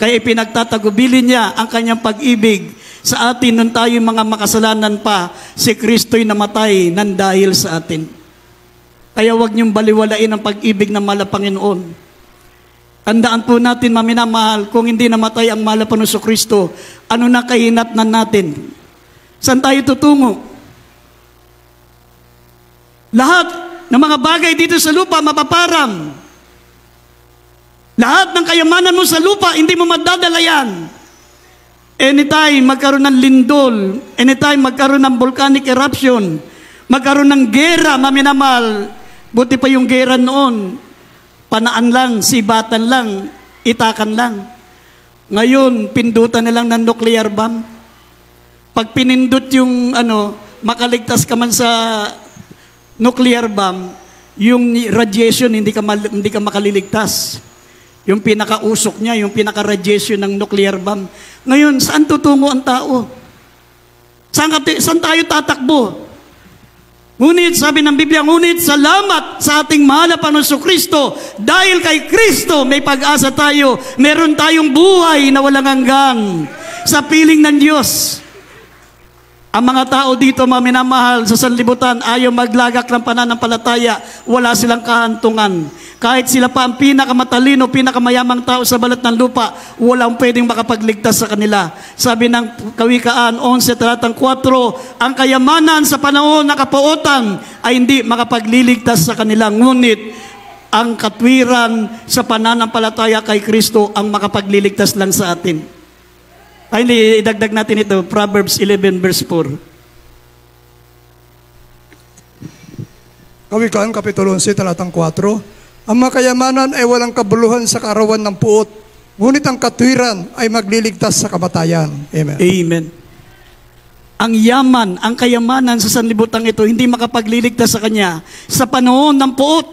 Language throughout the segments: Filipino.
Kaya ipinagtatagubilin niya ang kanyang pag-ibig sa atin nung tayo mga makasalanan pa, si Kristo'y namatay nang dahil sa atin. Kaya huwag niyong baliwalain ang pag-ibig ng mahal na Panginoon. Tandaan po natin, maminamahal, kung hindi namatay ang mahal na Panginoon Kristo, ano na kahinatnan natin? Saan tayo tutungo? Lahat ng mga bagay dito sa lupa mapaparam. Lahat ng kayamanan mo sa lupa, hindi mo madadala yan. Anytime magkaroon ng lindol, anytime magkaroon ng volcanic eruption, magkaroon ng gera, maminamahal, buti pa yung gera noon, panaan lang, sibatan lang, itakan lang. Ngayon, pindutan na lang ng nuclear bomb. Pag pinindot yung makaligtas ka man sa nuclear bomb, yung radiation hindi ka makaliligtas. Yung pinakausok niya, yung pinaka-radiation ng nuclear bomb. Ngayon, saan tutungo ang tao? Saan tayo tatakbo? Ngunit, sabi ng Biblia, ngunit salamat sa ating mahal na Panginoon Kristo. Dahil kay Kristo, may pag-asa tayo. Meron tayong buhay na walang hanggan. Sa piling ng Diyos. Ang mga tao dito, maminamahal, sa sanlibutan, ayaw maglagak ng pananampalataya. Wala silang kahantungan. Kahit sila pa ang pinakamatalino, pinakamayamang tao sa balat ng lupa, walang pwedeng makapagligtas sa kanila. Sabi ng Kawikaan 11:4, ang kayamanan sa panahon na kapuotan ay hindi makapagliligtas sa kanila. Ngunit, ang katwiran sa pananampalataya kay Kristo ang makapagliligtas lang sa atin. Ay, idagdag natin ito, Proverbs 11 verse 4. Kawikaan, Kapitulo 11, talatang 4. Ang makayamanan ay walang kabuluhan sa kaarawan ng puot, ngunit ang katwiran ay magliligtas sa kamatayan. Amen. Amen. Ang yaman, ang kayamanan sa sanlibutan ito, hindi makapagliligtas sa kanya sa panahon ng puot,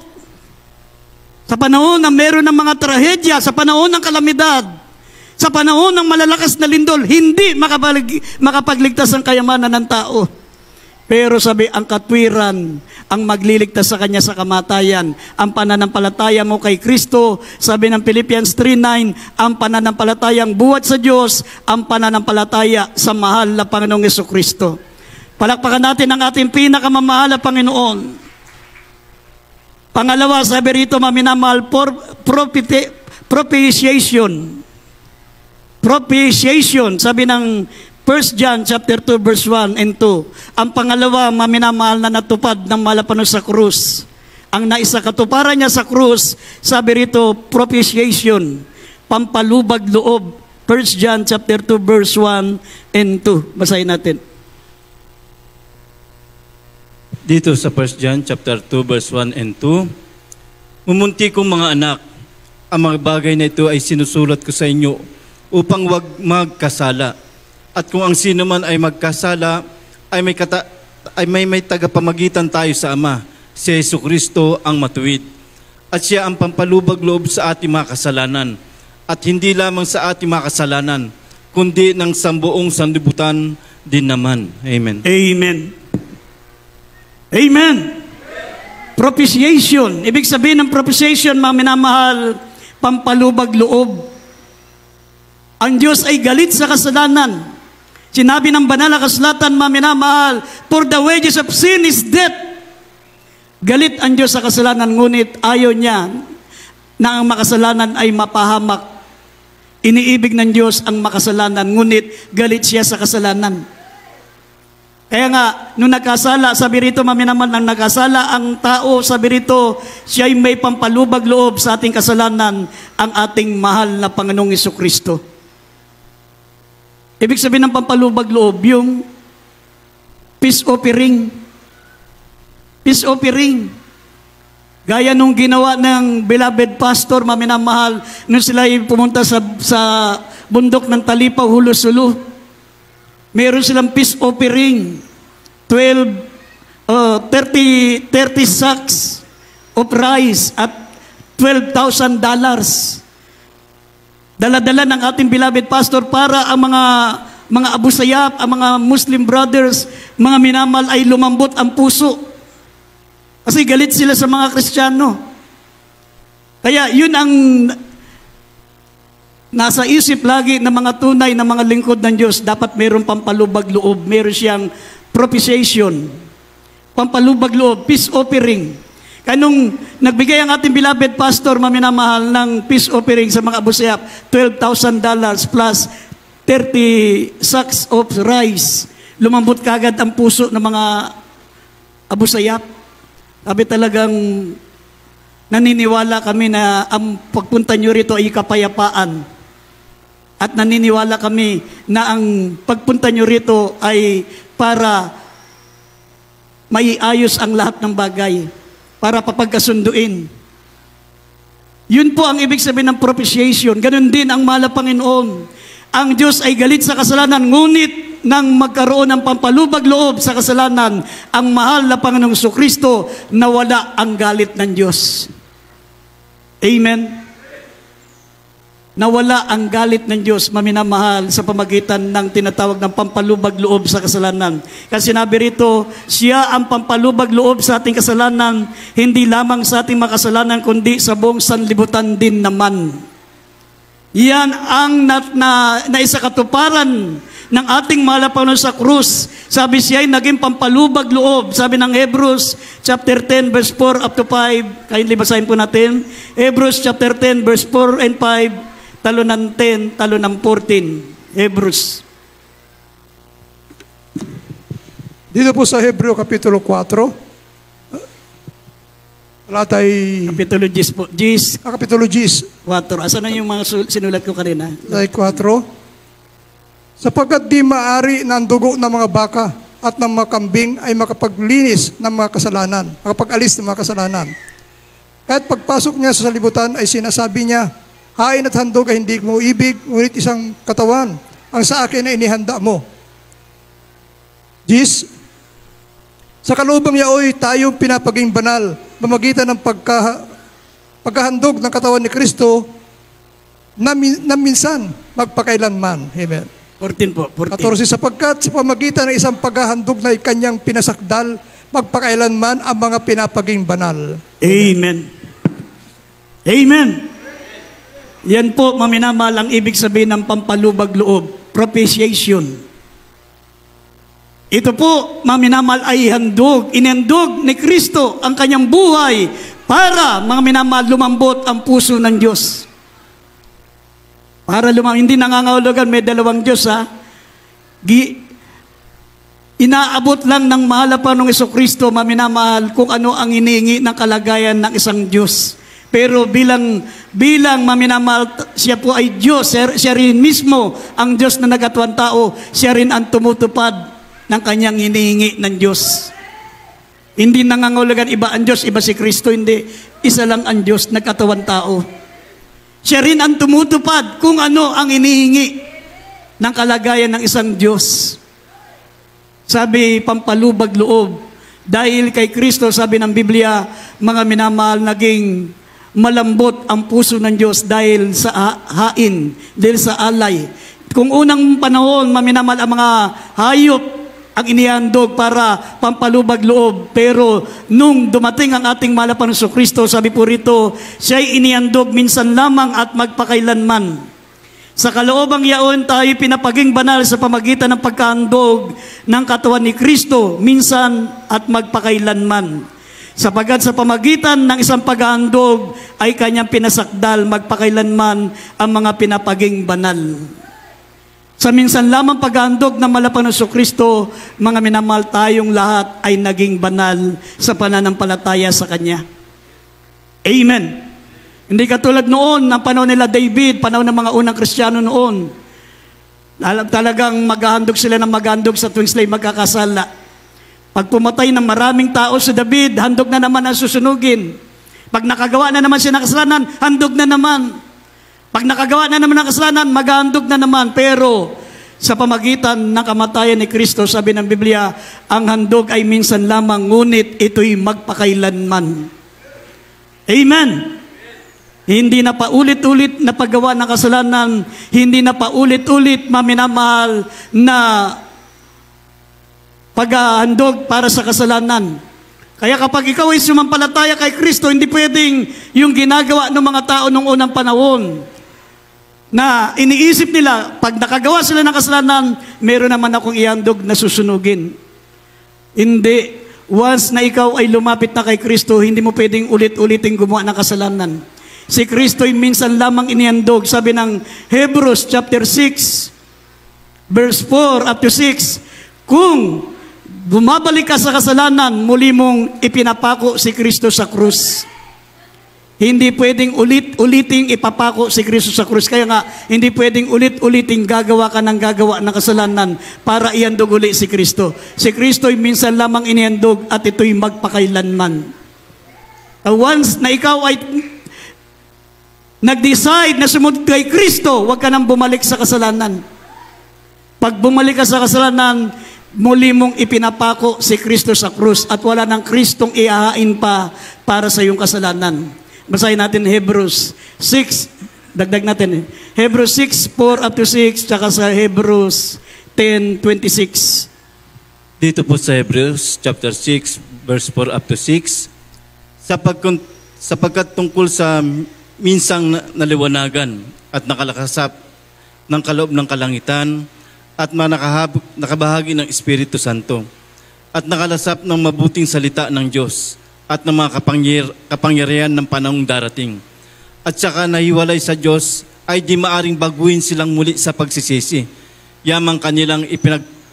sa panahon na meron ng mga trahedya, sa panahon ng kalamidad, sa panahon ng malalakas na lindol, hindi makapagligtas ang kayamanan ng tao. Pero sabi, ang katwiran ang magliligtas sa kanya sa kamatayan. Ang pananampalataya mo kay Kristo, sabi ng Philippians 3:9, ang pananampalatayang buhat sa Diyos, ang pananampalataya sa mahal na Panginoong Jesucristo. Palakpakan natin ang ating pinakamamahal na Panginoon. Pangalawa, sabi rito, maminamahal, propitiation. Propitiation, sabi ng 1 John chapter 2 verse 1 and 2. Ang pangalawa, maminamahal na natupad ng malapano sa krus. Ang naisakatuparan niya sa krus, sabi rito, propitiation, pampalubag loob. 1 John chapter 2 verse 1 and 2. Basahin natin. Dito sa 1 John chapter 2 verse 1 and 2. Mumunti kong mga anak, ang mga bagay na ito ay sinusulat ko sa inyo upang wag magkasala. At kung ang sino man ay magkasala, ay may tagapamagitan tayo sa Ama, si Jesucristo ang matuwid. At siya ang pampalubag loob sa ating mga kasalanan. At hindi lamang sa ating mga kasalanan, kundi ng sambuong sanlibutan din naman. Amen. Amen. Amen. Propitiation. Ibig sabihin ng propitiation, mga minamahal, pampalubag loob. Ang Diyos ay galit sa kasalanan. Sinabi ng banal na kasulatan, mga minamahal, for the wages of sin is death. Galit ang Diyos sa kasalanan, ngunit ayaw niya na ang makasalanan ay mapahamak. Iniibig ng Diyos ang makasalanan, ngunit galit siya sa kasalanan. Kaya nga, nung nagkasala, sabi rito, maminamahal, nang nagkasala ang tao, sabi rito, siya ay may pampalubag loob sa ating kasalanan, ang ating mahal na Panginoong Jesucristo. Ibig sabihin ng pampalubag loob, yung peace offering. Peace offering. Gaya nung ginawa ng beloved pastor, maminamahal, nung sila pumunta sa bundok ng Talipaw, Hulo-Sulu. Meron silang peace offering. 30 sacks of rice at $12,000. Dala-dala ng ating beloved pastor para ang mga Abu Sayyaf, ang mga Muslim brothers, mga minamal ay lumambot ang puso. Kasi galit sila sa mga Kristiyano. Kaya yun ang nasa isip lagi ng mga tunay na mga lingkod ng Diyos, dapat mayroong pampalubag loob, mayroon siyang propitiation, pampalubag loob, peace offering. Kaya nung nagbigay ang ating beloved pastor, maminamahal, ng peace offering sa mga Abu Sayyaf, $12,000 plus 30 sacks of rice, lumambot kagad ang puso ng mga Abu Sayyaf. Sabi talagang naniniwala kami na ang pagpunta nyo rito ay kapayapaan. At naniniwala kami na ang pagpunta nyo rito ay para maiayos ang lahat ng bagay, para papagkasunduin. Yun po ang ibig sabihin ng propitiation. Ganun din ang mahal na Panginoon. Ang Diyos ay galit sa kasalanan, ngunit nang magkaroon ng pampalubag loob sa kasalanan, ang mahal na Panginoong Jesucristo, nawala ang galit ng Diyos. Amen? Nawala ang galit ng Diyos, maminamahal, sa pamagitan ng tinatawag ng pampalubag loob sa kasalanan. Kasi sinabi rito, siya ang pampalubag loob sa ating kasalanan, hindi lamang sa ating makasalanan, kundi sa buong sanlibutan din naman. Yan ang naisakatuparan ng ating mahal na Panginoon sa krus. Sabi siya ay naging pampalubag loob. Sabi ng Hebrews chapter 10 verse 4 up to 5. Kindly basahin po natin. Hebrews chapter 10 verse 4 and 5. Talo ng 10, talo ng 14. Hebrews. Dito po sa Hebreo Kapitulo 4, talatay... Kapitulo 10 po. 10. Kapitulo 10. 4. Asan na yung mga sinulat ko kanina? Talatay 4. Sapagkat di maari ng dugo ng mga baka at ng mga kambing ay makapaglinis ng mga kasalanan, makapag-alis ng mga kasalanan. Kahit pagpasok niya sa salibutan ay sinasabi niya, hain at handog ay hindi mo ibig, ngunit isang katawan ang sa akin ay inihanda mo. 10. Sa kalubang yaoy tayong pinapaging banal, mamagitan ng pagkahandog ng katawan ni Kristo na minsan magpakailanman. Amen. 14 po. 14. 14. Sapagkat sa pamagitan ng isang paghahandog na kanyang pinasakdal, magpakailanman ang mga pinapaging banal. Amen. Amen. Yan po, maminamahal, ang ibig sabihin ng pampalubag loob, propitiation. Ito po, maminamahal, ay handog. Inhandog ni Kristo ang kanyang buhay para, mga minamahal, lumambot ang puso ng Diyos. Para hindi nangangahulugan, may dalawang Diyos, ha? Inaabot lang ng mahal na Panginoong Jesucristo, maminamahal, kung ano ang iniingi ng kalagayan ng isang Diyos. Pero bilang maminamahal, siya po ay Diyos. Siya rin mismo ang Diyos na nagkatawang tao. Siya rin ang tumutupad ng kanyang hinihingi ng Diyos. Hindi nangangahulugan iba ang Diyos, iba si Kristo, hindi. Isa lang ang Diyos, nagkatawang tao. Siya rin ang tumutupad kung ano ang inihingi ng kalagayan ng isang Diyos. Sabi, pampalubag loob. Dahil kay Kristo, sabi ng Biblia, mga minamahal, naging malambot ang puso ng Diyos dahil sa hain, dahil sa alay. Kung unang panahon, maminamahal, ang mga hayop ang inihandog para pampalubag loob. Pero nung dumating ang ating mahal na Panginoong Kristo, sabi po rito, siya'y inihandog minsan lamang at magpakailanman. Sa kaloobang yaon tayo pinapaging banal sa pamagitan ng pagkahandog ng katawan ni Kristo, minsan at magpakailanman. Sapagat sa pamagitan ng isang paghahandog ay kanyang pinasakdal magpakailanman ang mga pinapaging banal. Sa minsan lamang paghahandog ng malapang ng Kristo, mga minamahal, tayong lahat ay naging banal sa pananampalataya sa Kanya. Amen. Hindi katulad noon, ng panahon nila David, panahon ng mga unang Kristiyano noon. Talagang maghahandog sila ng maghahandog sa tuwing sila'y magkakasala. Pag pumatay ng maraming tao si David, handog na naman ang susunugin. Pag nakagawa na naman siya ng kasalanan, handog na naman. Pag nakagawa na naman ng kasalanan, maghahandog na naman. Pero sa pamagitan ng kamatayan ni Kristo, sabi ng Biblia, ang handog ay minsan lamang, ngunit ito'y magpakailanman. Amen. Hindi na paulit-ulit na paggawa ng kasalanan, hindi na paulit-ulit, maminamahal, na paghahandog para sa kasalanan. Kaya kapag ikaw ay sumampalataya kay Kristo, hindi pwedeng yung ginagawa ng mga tao noong unang panahon. na iniisip nila, pag nakagawa sila ng kasalanan, meron naman akong ihandog na susunugin. Hindi. Once na ikaw ay lumapit na kay Kristo, hindi mo pwedeng ulit-uliting gumawa ng kasalanan. Si Kristo ay minsan lamang inihandog. Sabi ng Hebrews chapter 6, verse 4 up to 6, kung bumabalik ka sa kasalanan, muli mong ipinapako si Kristo sa krus. Hindi pwedeng ulit-uliting ipapako si Kristo sa krus. Kaya nga, hindi pwedeng ulit-uliting gagawa ka ng gagawa ng kasalanan para ihandog uli si Kristo. Si Kristo ay minsan lamang inihandog at ito'y magpakailanman. Once na ikaw ay nag-decide na sumunod kay Kristo, huwag ka nang bumalik sa kasalanan. Pag bumalik ka sa kasalanan, muli mong ipinapako si Kristo sa krus at wala ng Kristong iahain pa para sa iyong kasalanan. Basahin natin Hebrews 6, dagdag natin Hebrews 6, 4 up to 6, tsaka sa Hebrews 10, 26. Dito po sa Hebrews chapter 6, verse 4 up to 6, sapagkat tungkol sa minsang naliwanagan at nakalakasap ng kaloob ng kalangitan at nakabahagi ng Espiritu Santo at nakalasap ng mabuting salita ng Diyos at ng mga kapangyarihan ng panahong darating. At saka nahiwalay sa Diyos ay di maaring baguhin silang muli sa pagsisisi. Yamang kanilang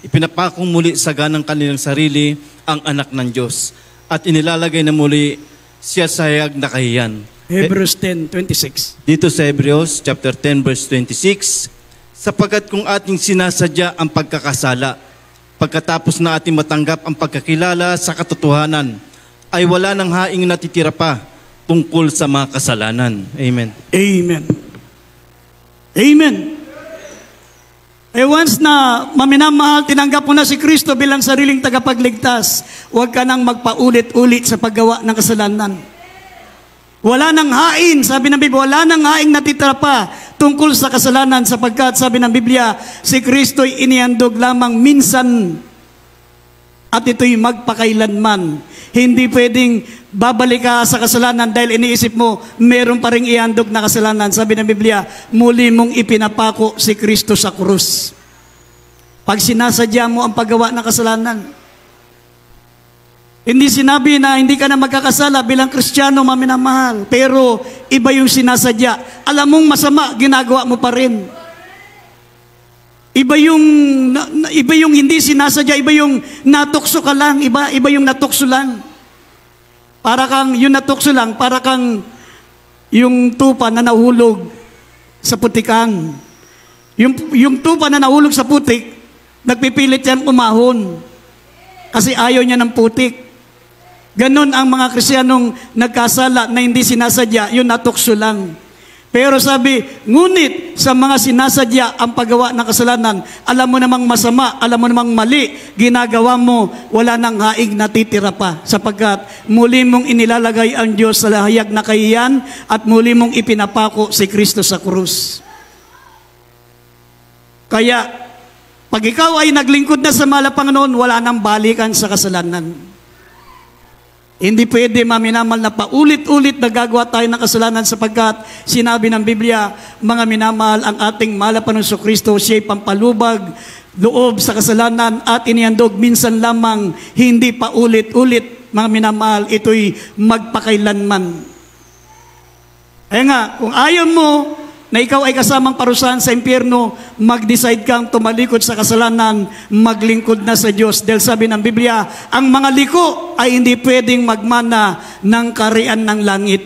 ipinapakong muli sa ganang kanilang sarili ang anak ng Diyos. At inilalagay na muli siya sa hayag na kahiyan. Hebrews 10:26. Dito sa Hebrews chapter 10 verse 26, sapagkat kung ating sinasadya ang pagkakasala, pagkatapos na ating matanggap ang pagkakilala sa katotohanan, ay wala nang haing natitira pa tungkol sa mga kasalanan. Amen. Amen. Amen. Once na maminamahal, tinanggap mo na si Kristo bilang sariling tagapagligtas, huwag ka nang magpaulit-ulit sa paggawa ng kasalanan. Wala nang hain, sabi ng Biblia, wala nang haing natitira pa tungkol sa kasalanan sapagkat sabi ng Biblia, si Kristo'y inihandog lamang minsan at ito'y magpakailanman. Hindi pwedeng babalik ka sa kasalanan dahil iniisip mo, meron pa ring ihandog na kasalanan. Sabi ng Biblia, muli mong ipinapako si Kristo sa krus. Pag sinasadya mo ang paggawa ng kasalanan, hindi sinabi na hindi ka na magkakasala bilang Kristiyano, maminamahal. Pero iba yung sinasadya. Alam mong masama, ginagawa mo pa rin. Iba yung hindi sinasadya, iba yung natukso ka lang, iba yung natukso lang. Para kang, yung natukso lang, para kang yung tupa na nahulog sa putikan. Yung tupa na nahulog sa putik, nagpipilit yan umahon. Kasi ayaw niya ng putik. Ganon ang mga Kristiyanong nagkasala na hindi sinasadya, yung natukso lang. Pero sabi, ngunit sa mga sinasadya ang paggawa ng kasalanan, alam mo namang masama, alam mo namang mali, ginagawa mo, wala nang haing natitira pa. Sapagkat muli mong inilalagay ang Diyos sa hayag na kahiyan at muli mong ipinapako si Kristo sa krus. Kaya, pag ikaw ay naglingkod na sa mahal na Panginoon, wala nang balikan sa kasalanan. Hindi pwede maminamal na paulit-ulit na gagawa tayo ng kasalanan sapagkat sinabi ng Biblia, mga minamahal, ang ating mahal na Panginoong Kristo, siya'y pampalubag loob sa kasalanan at inihandog minsan lamang, hindi paulit-ulit, mga minamahal, ito'y magpakailanman. Kaya nga, kung ayaw mo na ikaw ay kasamang parusahan sa impyerno, mag-decide kang tumalikod sa kasalanan, maglingkod na sa Diyos. Dahil sabi ng Biblia, ang mga liko ay hindi pwedeng magmana ng kaharian ng langit.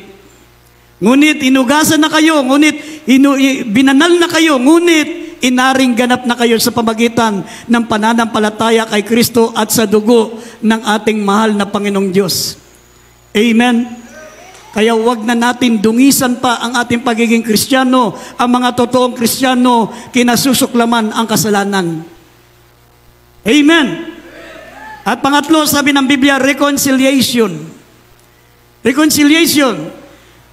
Ngunit inugasan na kayo, ngunit binanal na kayo, ngunit inaring ganap na kayo sa pamagitan ng pananampalataya kay Kristo at sa dugo ng ating mahal na Panginoong Diyos. Amen. Kaya wag na natin dungisan pa ang ating pagiging Kristiyano. Ang mga totoong Kristiyano, kinasusuklaman ang kasalanan. Amen. At pangatlo, sabi ng Biblia, reconciliation. Reconciliation.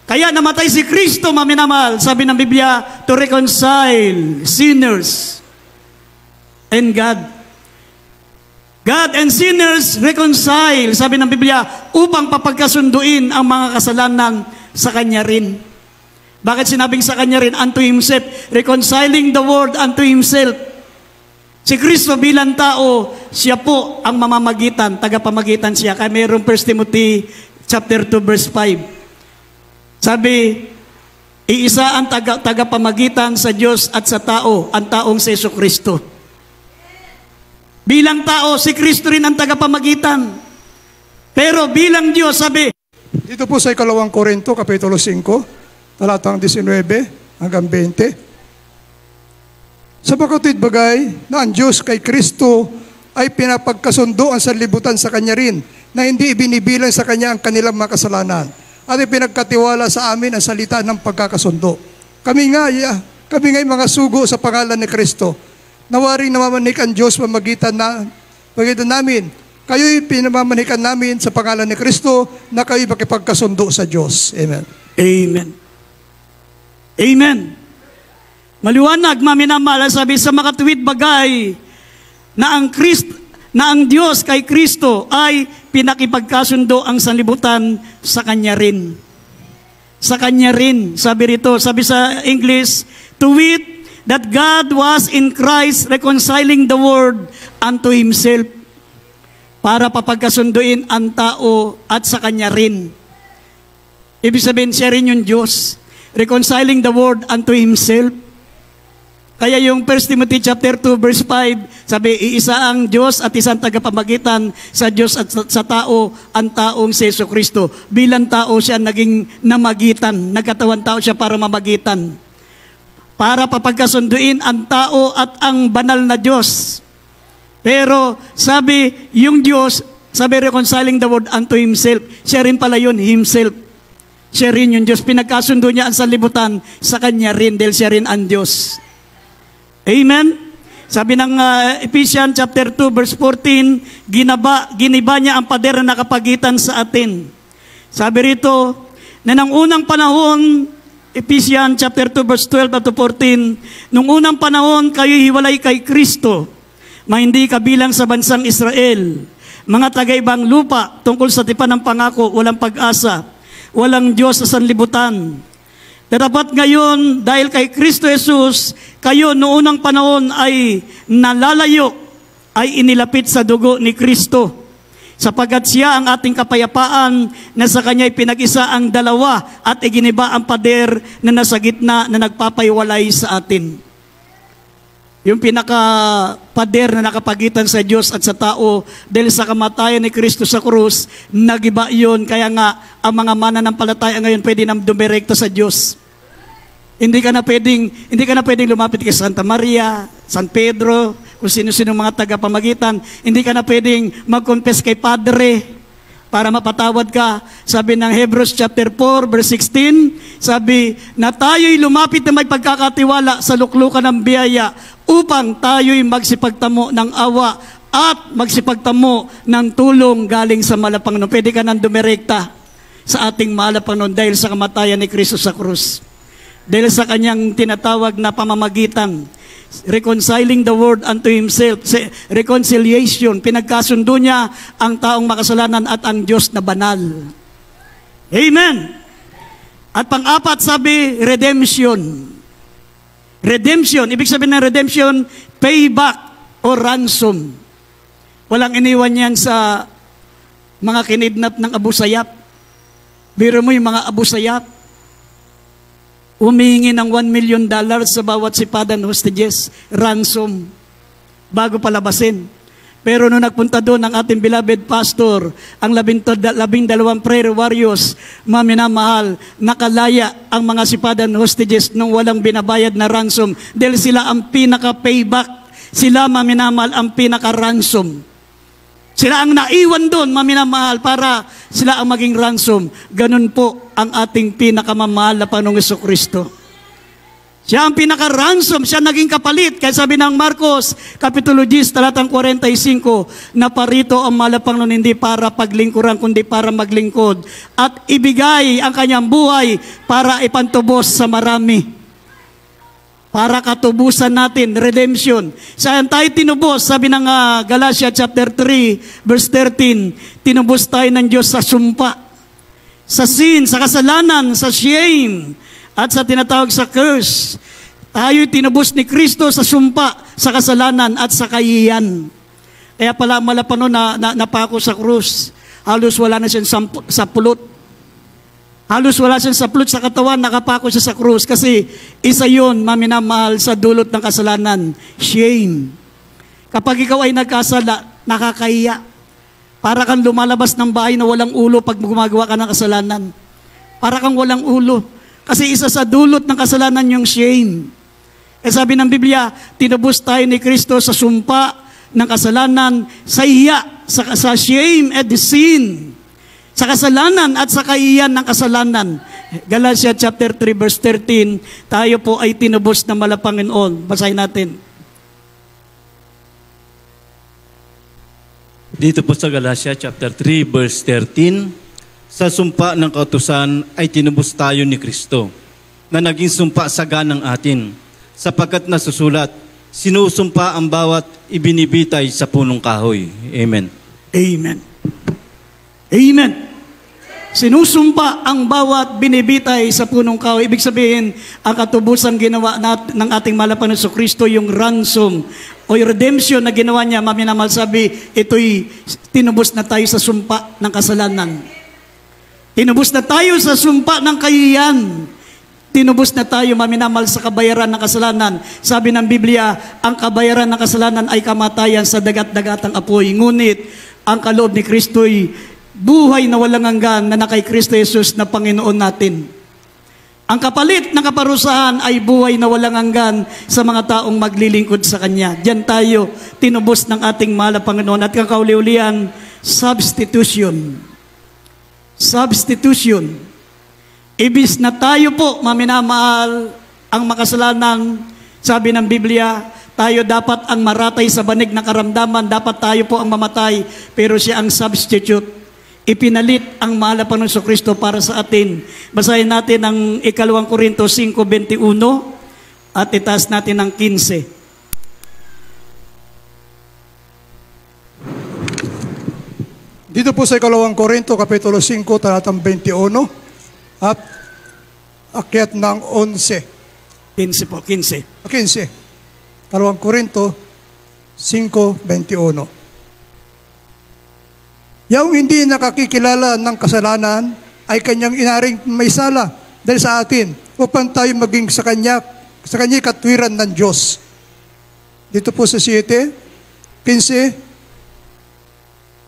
Kaya namatay si Kristo, maminamahal, sabi ng Biblia, to reconcile sinners and God. God and sinners reconcile, sabi ng Biblia, upang papagkasunduin ang mga kasalanan sa Kanya rin. Bakit sinabing sa kanya rin, unto himself, reconciling the world unto himself. Si Kristo bilang tao, siya po ang mamamagitan, tagapamagitan siya. Kaya mayroong 1 Timothy chapter 2 verse 5. Sabi, iisa ang tagapamagitan sa Diyos at sa tao, ang taong si Jesucristo. Bilang tao, si Kristo rin ang tagapamagitan. Pero bilang Diyos, sabi, Dito po sa 2 Korinto, Kapitulo 5, talatang 19 hanggang 20. Sapagkat bagay na ang Diyos kay Kristo ay pinapagkasundo ang sanlibutan sa Kanya rin, na hindi ibinibilang sa Kanya ang kanilang mga kasalanan, at ipinagkatiwala sa amin ang salita ng pagkakasundo. Kami nga'y mga sugo sa pangalan ni Kristo. Nawaring namamanik ang Diyos pamagitan namin. Kayo'y pinamamanikan namin sa pangalan ni Kristo na kayo'y makipagkasundo sa Diyos. Amen. Amen. Amen. Maliwanag, maminamahal, sabi sa makatuwid bagay na ang Diyos kay Kristo ay pinakipagkasundo ang sanlibutan sa Kanya rin. Sa Kanya rin. Sabi rito, sabi sa English, to wit, that God was in Christ reconciling the world unto Himself, para papagkasunduin ang tao at sa Kanya rin. Ibig sabihin, siya rin yung Diyos. Reconciling the world unto Himself. Kaya yung 1 Timothy chapter 2 verse 5, sabi, iisa ang Diyos at isang tagapamagitan sa Diyos at sa tao, ang taong si Jesucristo. Bilang tao siya naging namagitan, nagkatawan tao siya para mamagitan. Para papagkasunduin ang tao at ang banal na Diyos. Pero sabi, yung Diyos, sabi, reconciling the world unto Himself. Siya rin pala yun, Himself. Siya rin yung Diyos. Pinagkasundo niya ang sanlibutan sa Kanya rin, dahil siya rin ang Diyos. Amen? Sabi ng Ephesians chapter 2 verse 14, giniba niya ang pader na nakapagitan sa atin. Sabi rito, na nang unang panahon, Ephesians chapter 2 verse 12 to 14, nung unang panahon kayo hiwalay kay Kristo, hindi kabilang sa bansang Israel, mga taga-ibang lupa, tungkol sa tipan ng pangako, walang pag-asa, walang Diyos sa sanlibutan. Dapat ngayon, dahil kay Kristo Jesus, kayo noong unang panahon ay nalalayo, ay inilapit sa dugo ni Kristo, sapagkat siya ang ating kapayapaan, na sa Kanya'y pinag-isa ang dalawa at iginiba ang pader na nasa gitna na nagpapaiwalay sa atin. Yung pinaka-pader na nakapagitan sa Diyos at sa tao, dahil sa kamatayan ni Kristo sa krus, nagiba yun. Kaya nga, ang mga mananampalataya ngayon pwede nang dumirekta sa Diyos. Hindi ka na pwedeng lumapit kay Santa Maria, San Pedro, kung sino-sino mga tagapamagitan. Hindi ka na pwedeng mag-confess kay Padre para mapatawad ka. Sabi ng Hebrews chapter 4 verse 16, sabi na tayo'y lumapit na may pagkakatiwala sa luklukan ng biyaya upang tayo'y magsipagtamo ng awa at magsipagtamo ng tulong galing sa mahal na Panginoon. Pwede ka nang dumirekta sa ating mahal na Panginoon dahil sa kamatayan ni Kristo sa krus. Dahil sa Kanyang tinatawag na pamamagitan, reconciling the world unto Himself, reconciliation, pinagkasundo niya ang taong makasalanan at ang Diyos na banal. Amen! At pang-apat, sabi, redemption. Redemption, ibig sabihin ng redemption, payback o ransom. Walang iniwan yan sa mga kinidnap ng Abu Sayyaf. Biro mo yung mga Abu Sayyaf, humihingi ng $1 million sa bawat sipadan hostages, ransom, bago palabasin. Pero nung nagpunta doon ang ating beloved pastor, ang 12 prayer warriors, maminamahal, nakalaya ang mga sipadan hostages nung walang binabayad na ransom, dahil sila ang pinaka-payback, sila maminamahal ang pinaka-ransom. Sila ang naiwan doon, maminamahal, para sila ang maging ransom. Ganun po ang ating pinakamamahal na Panginoong Jesucristo. Siya ang pinaka-ransom, siya naging kapalit. Kaya sabi ng Marcos, Kapitulo 10, talatang 45, na parito ang mahal na Panginoon hindi para paglingkuran, kundi para maglingkod. At ibigay ang kanyang buhay para ipantubos sa marami. Para katubusan natin, redemption. Saan tayo tinubos? Sabi ng Galatia chapter 3, verse 13, tinubos tayo ng Diyos sa sumpa, sa sin, sa kasalanan, sa shame, at sa tinatawag sa curse. Tayo'y tinubos ni Kristo sa sumpa, sa kasalanan at sa kahihiyan. Kaya pala malapano na napako sa krus. Halos wala na siyang sapulot. Halos wala siyang sapulot sa katawan, nakapako siya sa krus. Kasi isa yun, maminamahal, sa dulot ng kasalanan. Shame. Kapag ikaw ay nagkasala, nakakahiya. Para kang lumalabas ng bahay na walang ulo pag gumagawa ka ng kasalanan. Para kang walang ulo. Kasi isa sa dulot ng kasalanan yung shame. Sabi ng Biblia, tinubos tayo ni Kristo sa sumpa ng kasalanan, sa hiya, sa shame and the sin, sa kasalanan at sa kahiyan ng kasalanan. Galatia chapter 3 verse 13, tayo po ay tinubos na mala Panginoon. Basahin natin. Dito po sa Galatia chapter 3 verse 13, sa sumpa ng kautusan ay tinubos tayo ni Kristo, na naging sumpa sa ganang atin, sapagkat nasusulat, sinusumpa ang bawat ibinibitay sa punong kahoy. Amen. Amen. Amen. Sinusumpa ang bawat binibitay sa punong kahoy. Ibig sabihin, ang katubusan ginawa ng ating malapan sa Kristo, yung ransom o yung redemption na ginawa niya, maminamal sabi, ito'y tinubos na tayo sa sumpa ng kasalanan. Tinubos na tayo sa sumpa ng kahihiyan. Tinubos na tayo, maminamal, sa kabayaran ng kasalanan. Sabi ng Biblia, ang kabayaran ng kasalanan ay kamatayan sa dagat-dagatang apoy. Ngunit, ang kaloob ni Kristo'y buhay na walang hanggan na kay Kristo Jesus na Panginoon natin. Ang kapalit ng kaparusahan ay buhay na walang hanggan sa mga taong maglilingkod sa Kanya. Diyan tayo tinubos ng ating mahal na Panginoon. At kakauli-ulian, substitution. Substitution. Ibis na tayo po, maminamahal, ang makasalanan, sabi ng Biblia, tayo dapat ang maratay sa banig ng karamdaman, dapat tayo po ang mamatay, pero siya ang substitute. Ipinalit ang mahal na Panginoon Kristo para sa atin. Basahin natin ang 2 Korinto 5:21 at itaas natin ang 15. Dito po sa 2 Korinto, Kapitulo 5, talatang 21, at akyat ng 11. 15 po, 15. 2 Korinto 5:21. Yung hindi nakakikilala ng kasalanan ay kanyang inaring may sala dahil sa atin upang tayo maging sa kanya katwiran ng Diyos. Dito po sa 7:15.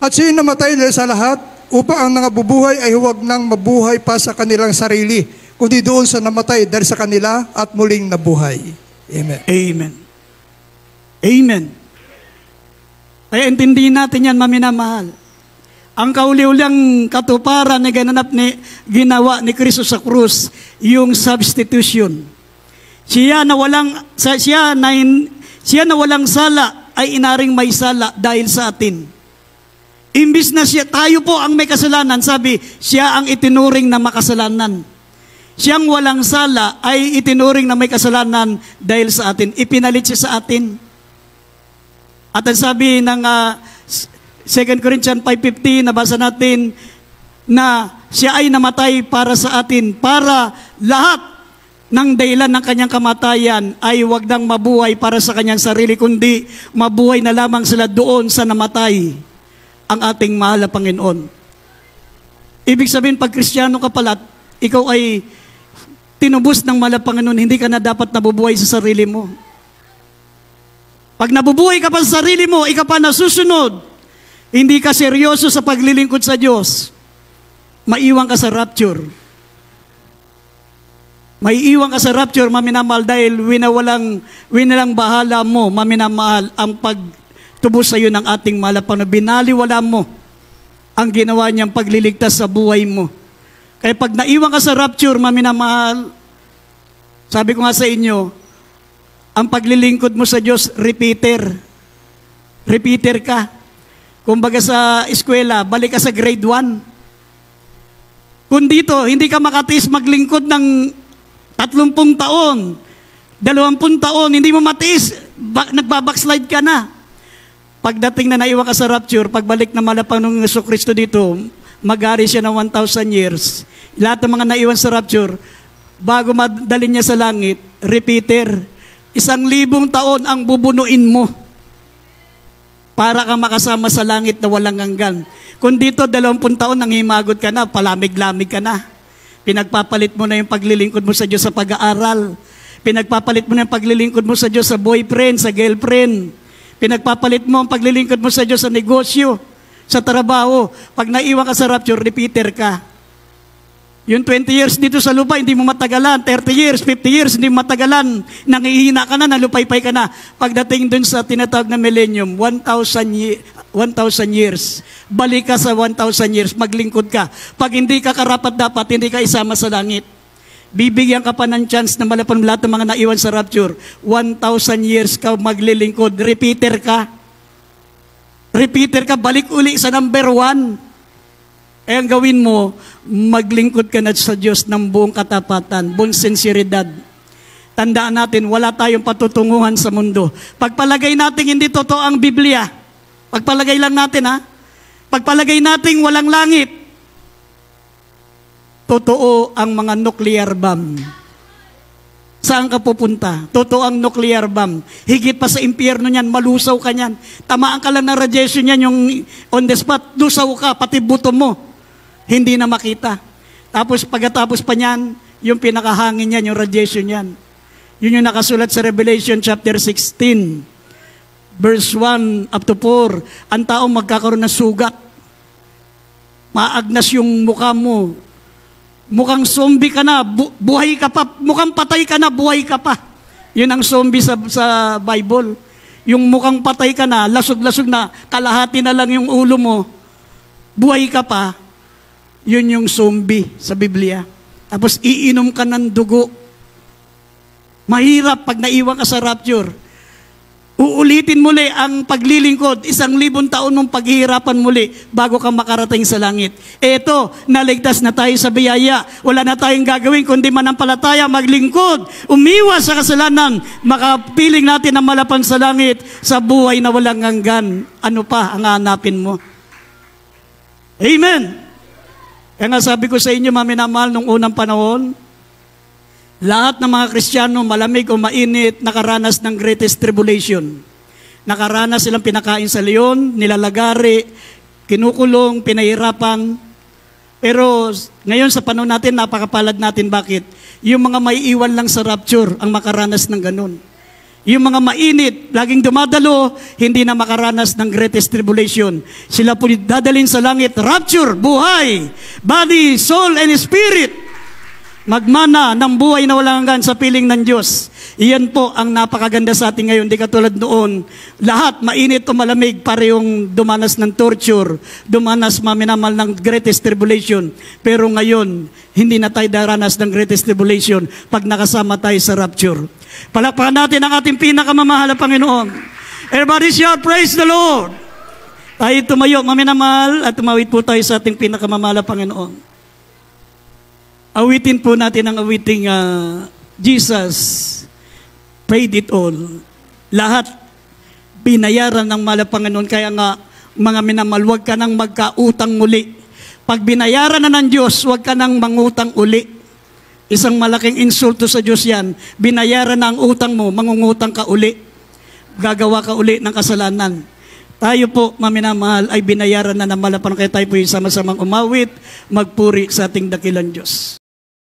At siya namatay dahil sa lahat upang ang nangabubuhay ay huwag nang mabuhay pa sa kanilang sarili, kundi doon sa namatay dahil sa kanila at muling nabuhay. Amen. Amen. Amen. Kaya intindihin natin yan, maminamahal. Ang kauli-ulang katuparan na ginawa ni Kristo sa krus, yung substitution. Siya na walang sala ay inaring may sala dahil sa atin. Imbis na tayo po ang may kasalanan, sabi, siya ang itinuring na makasalanan. Siyang walang sala ay itinuring na may kasalanan dahil sa atin. Ipinalit siya sa atin. At ang sabi ng 2 Corinthians 5:15, nabasa natin na siya ay namatay para sa atin, para lahat ng dahilan ng kanyang kamatayan ay wag nang mabuhay para sa kanyang sarili, kundi mabuhay na lamang sila doon sa namatay ang ating mahal na Panginoon. Ibig sabihin, pag Kristiyano ka pala, ikaw ay tinubos ng mahal na Panginoon, hindi ka na dapat nabubuhay sa sarili mo. Pag nabubuhay ka pa sa sarili mo, ikaw pa nasusunod, hindi ka seryoso sa paglilingkod sa Diyos, maiwan ka sa rapture. Maiiwan ka sa rapture, maminamahal, dahil winalang bahala mo, maminamahal, ang pagtubos sa iyo ng ating mahal na Panginoon. Binaliwala mo ang ginawa niyang pagliligtas sa buhay mo. Kaya pag naiwan ka sa rapture, maminamahal, sabi ko nga sa inyo, ang paglilingkod mo sa Diyos, repeater. Repeater ka. Kumbaga sa eskwela, balik ka sa grade 1. Kung dito, hindi ka makatiis maglingkod ng 30 taon, 20 taon, hindi mo matiis, nagbabackslide ka na. Pagdating na naiwan ka sa rapture, pagbalik na malapang ng Kristo dito, mag-ari siya ng 1,000 years. Lahat ng mga naiwan sa rapture, bago madalin niya sa langit, repeater, 1,000 taon ang bubunuin mo para ka makasama sa langit na walang hanggan. Kung dito 20 taon nang himagot ka na, palamig-lamig ka na. Pinagpapalit mo na yung paglilingkod mo sa Diyos sa pag-aaral. Pinagpapalit mo na yung paglilingkod mo sa Diyos sa boyfriend, sa girlfriend. Pinagpapalit mo ang paglilingkod mo sa Diyos sa negosyo, sa trabaho. Pag naiwan ka sa rapture, repeater ka. Yung 20 years dito sa lupa, hindi mo matagalan. 30 years, 50 years, hindi mo matagalan. Nangihina ka na, nalupaypay ka na. Pagdating dun sa tinatawag na millennium, 1,000 years. Balik ka sa 1,000 years, maglingkod ka. Pag hindi ka karapat-dapat, hindi ka isama sa langit. Bibigyan ka pa ng chance na malapan lahat ng mga naiwan sa rapture. 1,000 years ka maglilingkod. Repeater ka. Repeater ka, balik uli sa number 1. Eh ang gawin mo, maglingkod ka na sa Diyos ng buong katapatan, buong sinseridad. Tandaan natin, wala tayong patutunguhan sa mundo. Pagpalagay natin hindi totoo ang Biblia, pagpalagay lang natin pagpalagay natin walang langit, totoo ang mga nuclear bomb. Saan ka pupunta? Totoo ang nuclear bomb. Higit pa sa impyerno niyan, malusaw ka niyan. Tamaan ka lang ng radiation niyan, yung on the spot, lusaw ka, pati buto mo. Hindi na makita. Tapos pagkatapos pa niyan, yung pinakahangin niyan, yung radiation niyan. Yun yung nakasulat sa Revelation chapter 16, verse 1 up to 4. Ang taong magkakaroon ng sugat. Maagnas yung mukha mo. Mukhang zombie ka na, buhay ka pa. Mukhang patay ka na, buhay ka pa. Yun ang zombie sa Bible. Yung mukhang patay ka na, lasog-lasog na, kalahati na lang yung ulo mo, buhay ka pa. Yun yung zombie sa Biblia. Tapos iinom ka ng dugo. Mahirap pag naiwan ka sa rapture. Uulitin muli ang paglilingkod, 1,000 taon mong paghihirapan muli bago ka makarating sa langit. Eto, naligtas na tayo sa biyaya. Wala na tayong gagawin kundi manampalataya, maglingkod, umiwas sa kasalanan, makapiling natin ang malapan sa langit sa buhay na walang hanggan. Ano pa ang hanapin mo? Amen! Kaya nga sabi ko sa inyo, mga minamahal, nung unang panahon, lahat ng mga Kristiyano, malamig o mainit, nakaranas ng greatest tribulation. Nakaranas silang pinakain sa leon, nilalagari, kinukulong, pinahirapan. Pero ngayon sa panahon natin, napakapalad natin. Bakit? Yung mga may iwan lang sa rapture ang makaranas ng ganun. Yung mga mainit, laging dumadalo, hindi na makaranas ng greatest tribulation. Sila po dadalhin sa langit, rapture, buhay, body, soul, and spirit. Magmana ng buhay na walang hanggan sa piling ng Diyos. Iyan po ang napakaganda sa atin ngayon. Di katulad noon, lahat mainit o malamig, parehong dumanas ng torture, dumanas maminamal ng greatest tribulation. Pero ngayon, hindi na tayo daranas ng greatest tribulation pag nakasama tayo sa rapture. Palakpakan natin ang ating pinakamamahal na Panginoon. Everybody shout, praise the Lord! Tayo tumayo, maminamahal, at tumawid po tayo sa ating pinakamamahal na Panginoon. Awitin po natin ang awiting Jesus paid it all. Lahat binayaran ng mahal na Panginoon. Kaya nga, mga minamahal, huwag ka nang magkautang muli. Pag binayaran na ng Diyos, huwag ka nang mangutang uli. Isang malaking insulto sa Diyos yan. Binayaran na ang utang mo, mangungutang ka uli. Gagawa ka uli ng kasalanan. Tayo po, maminamahal, ay binayaran na ng mahal na Panginoon. Kaya tayo po yung sama-samang umawit, magpuri sa ating dakilang Diyos.